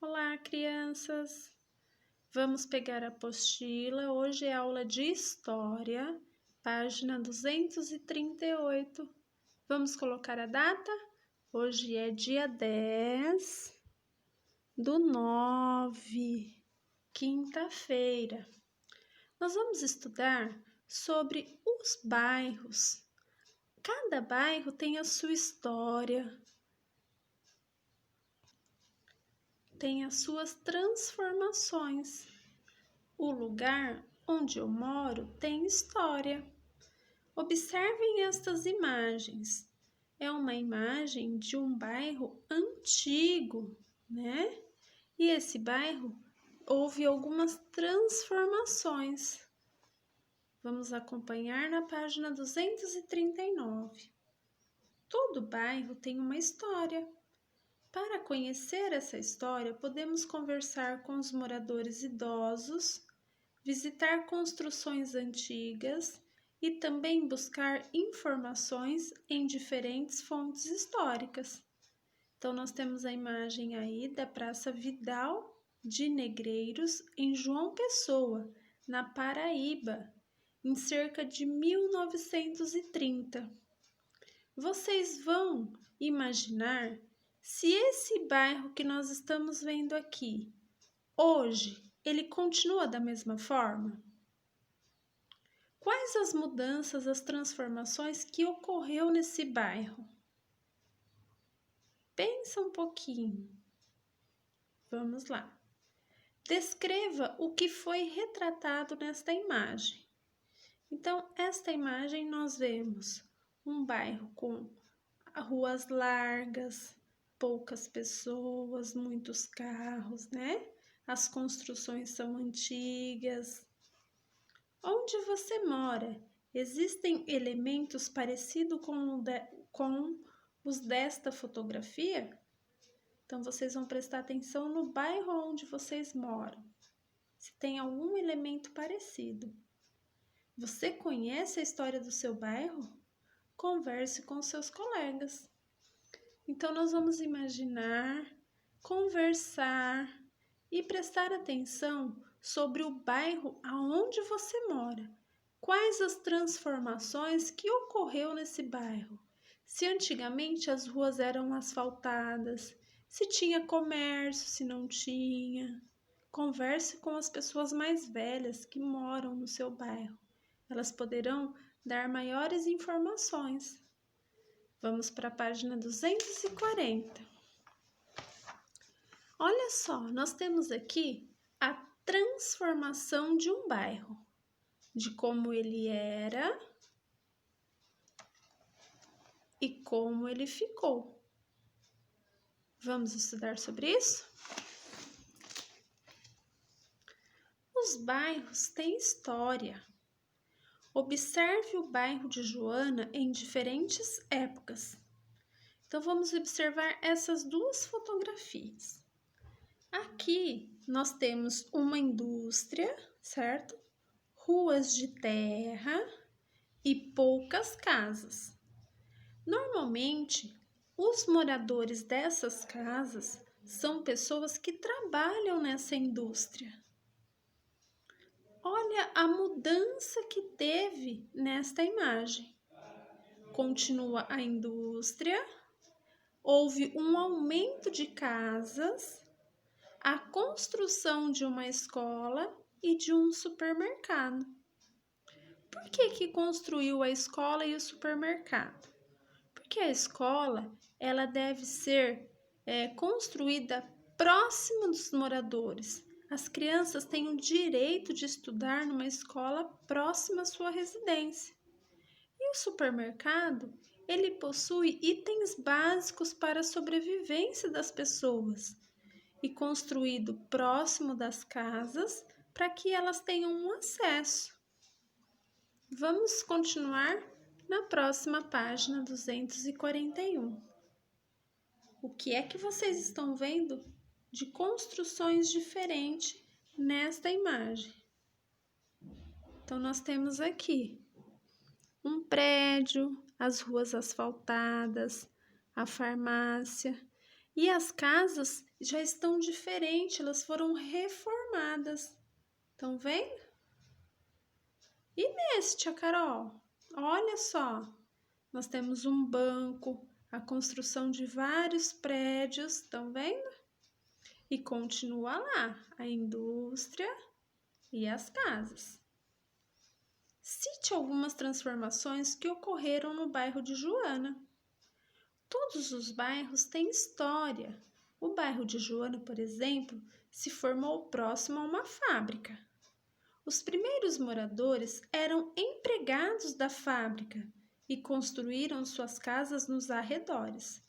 Olá, crianças! Vamos pegar a apostila. Hoje é aula de História, página 238. Vamos colocar a data? Hoje é dia 10/9, quinta-feira. Nós vamos estudar sobre os bairros. Cada bairro tem a sua história, tem as suas transformações. O lugar onde eu moro tem história. Observem estas imagens. É uma imagem de um bairro antigo, né? E esse bairro houve algumas transformações. Vamos acompanhar na página 239. Todo bairro tem uma história. Para conhecer essa história, podemos conversar com os moradores idosos, visitar construções antigas e também buscar informações em diferentes fontes históricas. Então, nós temos a imagem aí da Praça Vidal de Negreiros, em João Pessoa, na Paraíba, em cerca de 1930. Vocês vão imaginar se esse bairro que nós estamos vendo aqui, hoje, ele continua da mesma forma? Quais as mudanças, as transformações que ocorreu nesse bairro? Pensa um pouquinho. Vamos lá. Descreva o que foi retratado nesta imagem. Então, esta imagem nós vemos um bairro com ruas largas, poucas pessoas, muitos carros, né? As construções são antigas. Onde você mora? Existem elementos parecidos com os desta fotografia? Então, vocês vão prestar atenção no bairro onde vocês moram. Se tem algum elemento parecido. Você conhece a história do seu bairro? Converse com seus colegas. Então, nós vamos imaginar, conversar e prestar atenção sobre o bairro aonde você mora. Quais as transformações que ocorreu nesse bairro? Se antigamente as ruas eram asfaltadas, se tinha comércio, se não tinha. Converse com as pessoas mais velhas que moram no seu bairro. Elas poderão dar maiores informações. Vamos para a página 240. Olha só, nós temos aqui a transformação de um bairro, de como ele era e como ele ficou. Vamos estudar sobre isso? Os bairros têm história. Observe o bairro de Joana em diferentes épocas. Então, vamos observar essas duas fotografias. Aqui nós temos uma indústria, certo? Ruas de terra e poucas casas. Normalmente, os moradores dessas casas são pessoas que trabalham nessa indústria. Olha a mudança que teve nesta imagem. Continua a indústria, houve um aumento de casas, a construção de uma escola e de um supermercado. Por que construiu a escola e o supermercado? Porque a escola ela deve ser construída próximo dos moradores. As crianças têm o direito de estudar numa escola próxima à sua residência. E o supermercado, ele possui itens básicos para a sobrevivência das pessoas e construído próximo das casas para que elas tenham um acesso. Vamos continuar na próxima página 241. O que é que vocês estão vendo de construções diferentes nesta imagem? Então, nós temos aqui um prédio, as ruas asfaltadas, a farmácia E as casas já estão diferentes, elas foram reformadas. Estão vendo? E nesse, tia Carol? Olha só, nós temos um banco, a construção de vários prédios, estão vendo? E continua lá, a indústria e as casas. Cite algumas transformações que ocorreram no bairro de Joana. Todos os bairros têm história. O bairro de Joana, por exemplo, se formou próximo a uma fábrica. Os primeiros moradores eram empregados da fábrica e construíram suas casas nos arredores.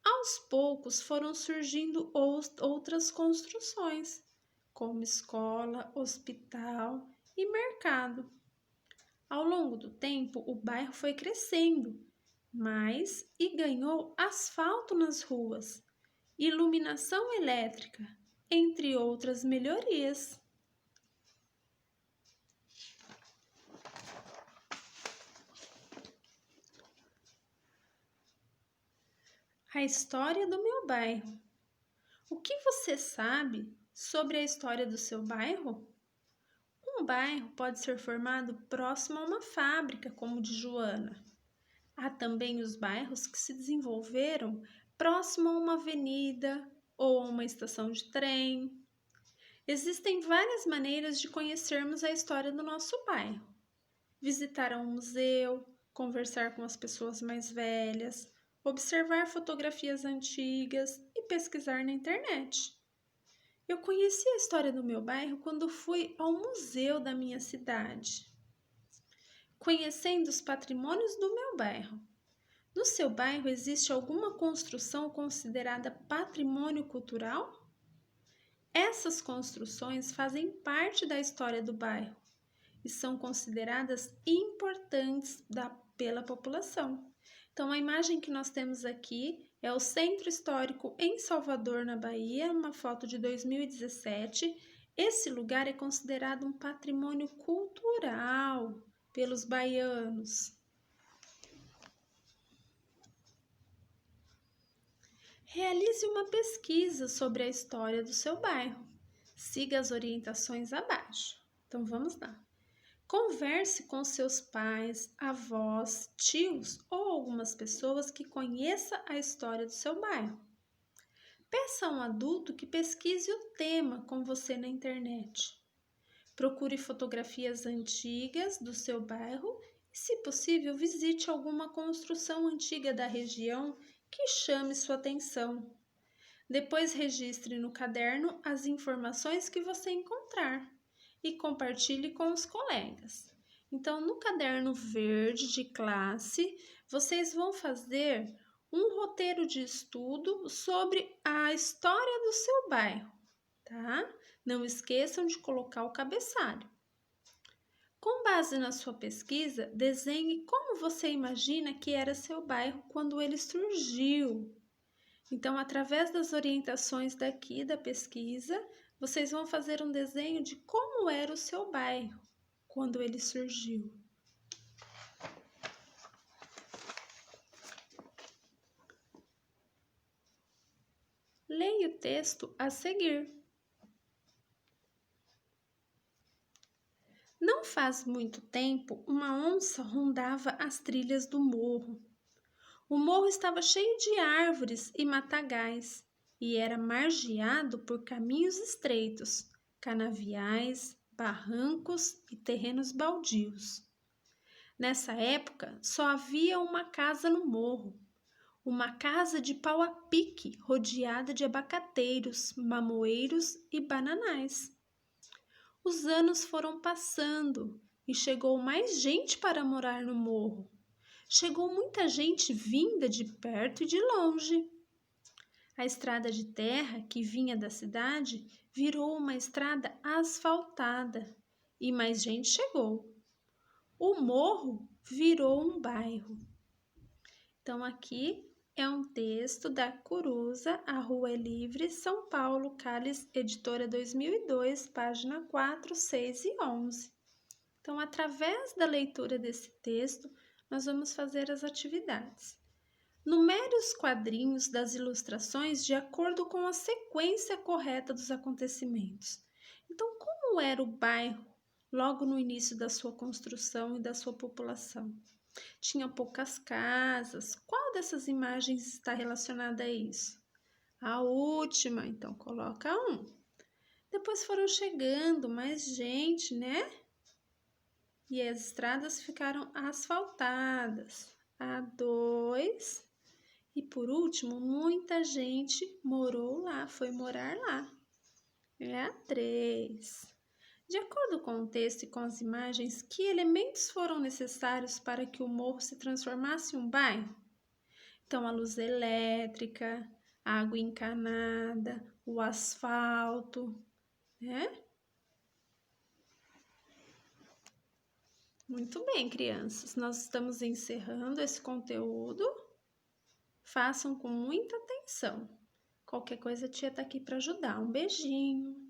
Aos poucos foram surgindo outras construções, como escola, hospital e mercado. Ao longo do tempo, o bairro foi crescendo e ganhou asfalto nas ruas, iluminação elétrica, entre outras melhorias. A história do meu bairro. O que você sabe sobre a história do seu bairro? Um bairro pode ser formado próximo a uma fábrica, como o de Joana. Há também os bairros que se desenvolveram próximo a uma avenida ou a uma estação de trem. Existem várias maneiras de conhecermos a história do nosso bairro. Visitar um museu, conversar com as pessoas mais velhas, observar fotografias antigas e pesquisar na internet. Eu conheci a história do meu bairro quando fui ao museu da minha cidade, conhecendo os patrimônios do meu bairro. No seu bairro existe alguma construção considerada patrimônio cultural? Essas construções fazem parte da história do bairro e são consideradas importantes pela população. Então, a imagem que nós temos aqui é o Centro Histórico em Salvador, na Bahia, uma foto de 2017. Esse lugar é considerado um patrimônio cultural pelos baianos. Realize uma pesquisa sobre a história do seu bairro. Siga as orientações abaixo. Então, vamos lá. Converse com seus pais, avós, tios ou algumas pessoas que conheçam a história do seu bairro. Peça a um adulto que pesquise o tema com você na internet. Procure fotografias antigas do seu bairro e, se possível, visite alguma construção antiga da região que chame sua atenção. Depois registre no caderno as informações que você encontrar e compartilhe com os colegas. Então, no caderno verde de classe, vocês vão fazer um roteiro de estudo sobre a história do seu bairro, tá? Não esqueçam de colocar o cabeçalho. Com base na sua pesquisa, desenhe como você imagina que era seu bairro quando ele surgiu. Então, através das orientações daqui da pesquisa, vocês vão fazer um desenho de como era o seu bairro quando ele surgiu. Leia o texto a seguir. Não faz muito tempo, uma onça rondava as trilhas do morro. O morro estava cheio de árvores e matagais e era margeado por caminhos estreitos, canaviais, barrancos e terrenos baldios. Nessa época, só havia uma casa no morro, uma casa de pau a pique rodeada de abacateiros, mamoeiros e bananais. Os anos foram passando e chegou mais gente para morar no morro. Chegou muita gente vinda de perto e de longe. A estrada de terra que vinha da cidade virou uma estrada asfaltada e mais gente chegou. O morro virou um bairro. Então, aqui é um texto da Curuza, A Rua é Livre, São Paulo, Cáliz, editora 2002, página 4, 6 e 11. Então, através da leitura desse texto, nós vamos fazer as atividades. Numere os quadrinhos das ilustrações de acordo com a sequência correta dos acontecimentos. Então, como era o bairro logo no início da sua construção e da sua população? Tinha poucas casas. Qual dessas imagens está relacionada a isso? A última, então coloca 1. Depois foram chegando mais gente, né? E as estradas ficaram asfaltadas. A 2. E por último, muita gente morou lá, foi morar lá. É a 3. De acordo com o texto e com as imagens, que elementos foram necessários para que o morro se transformasse em um bairro? Então, a luz elétrica, a água encanada, o asfalto, né? Muito bem, crianças. Nós estamos encerrando esse conteúdo. Façam com muita atenção. Qualquer coisa, a tia está aqui para ajudar. Um beijinho.